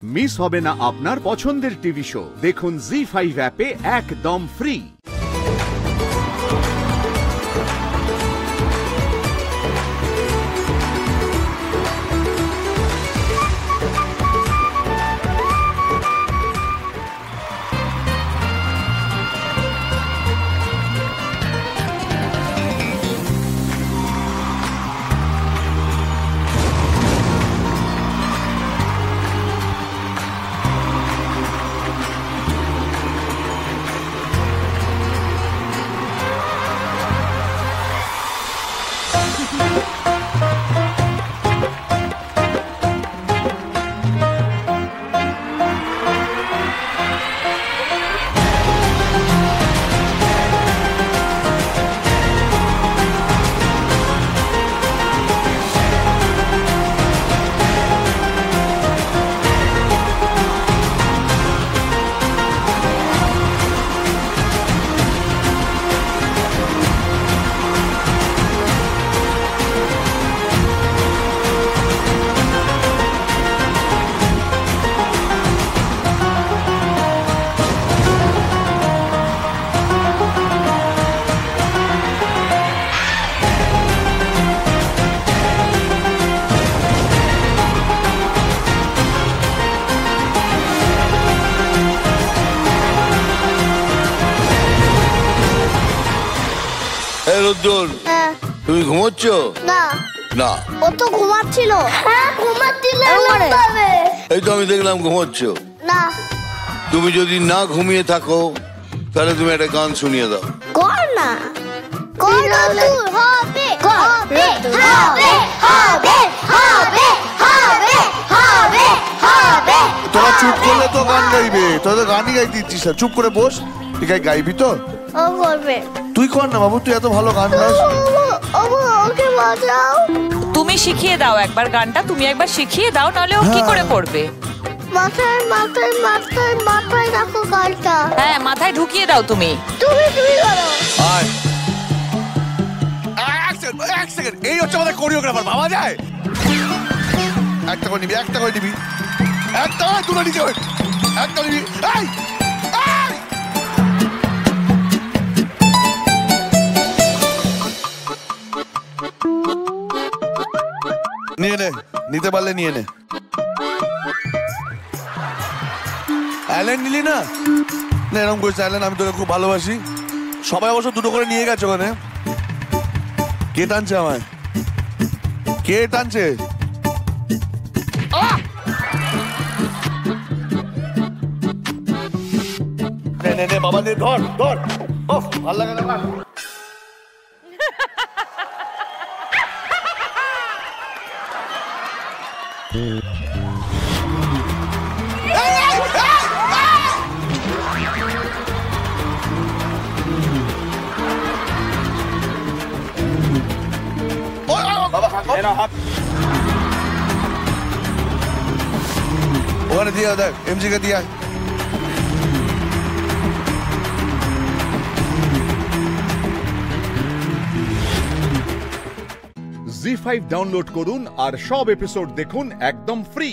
Miss হবে না আপনার পছন্দের টিভি শো। দেখুন জি5 অ্যাপে একদম ফ্রি। তুমি ঘুমোচ্ছ? না না, ও তো ঘুমাচ্ছিল। হ্যাঁ ঘুমাচ্ছিল। এই তো আমি দেখলাম ঘুমোচ্ছ। না, তুমি যদি না ঘুমিয়ে থাকো তাহলে তুমি একটা গান শুনিয়ে দাও। কর না, কর না তুই। হবে হবে হবে হবে হবে হবে হবে হবে। তোরা চুপ করলে তো গান গাইবে। তোরা তো গানই গাইতে দিচ্ছিস না। চুপ করে বস। তুই গাইবি তো? ও করবে। তুই কর না বাবু, তুই এত ভালো গান গাস। ওকে বাঁচাও। তুমি শিখিয়ে দাও একবার গানটা, তুমি একবার শিখিয়ে দাও, নাহলে ও কি করে করবে? মাথায় মাথায় মাথায় মাথায় রাখো গানটা। হ্যাঁ, মাথায় ঢুকিয়ে দাও তুমি। তুমি করো। আয় এক সেকেন্ড, এই হচ্ছে আমাদের কোরিওগ্রাফার। ভাবা যায়? একটা করে নিবি, একটা করে নিবি, একটা করে তুলে নিতে হবে, একটা নিবি। নিয়ে নে, নিতে পারলে নিয়ে নে। অ্যালেন নিলি না? না এরকম করিস অ্যালেন, আমি তোকে খুব ভালোবাসি। সবাই অবশ্য দুটো করে নিয়ে গেছে ওখানে। কে টানছে আমায়? কে টানছে? নে নে নে বাবা, নে, ধর ধর। ভালো লাগে না। ওখানে দিয়ে দেখ, এমজি কে দিয়ে। জি5 ডাউনলোড করুন আর সব এপিসোড দেখুন একদম ফ্রি।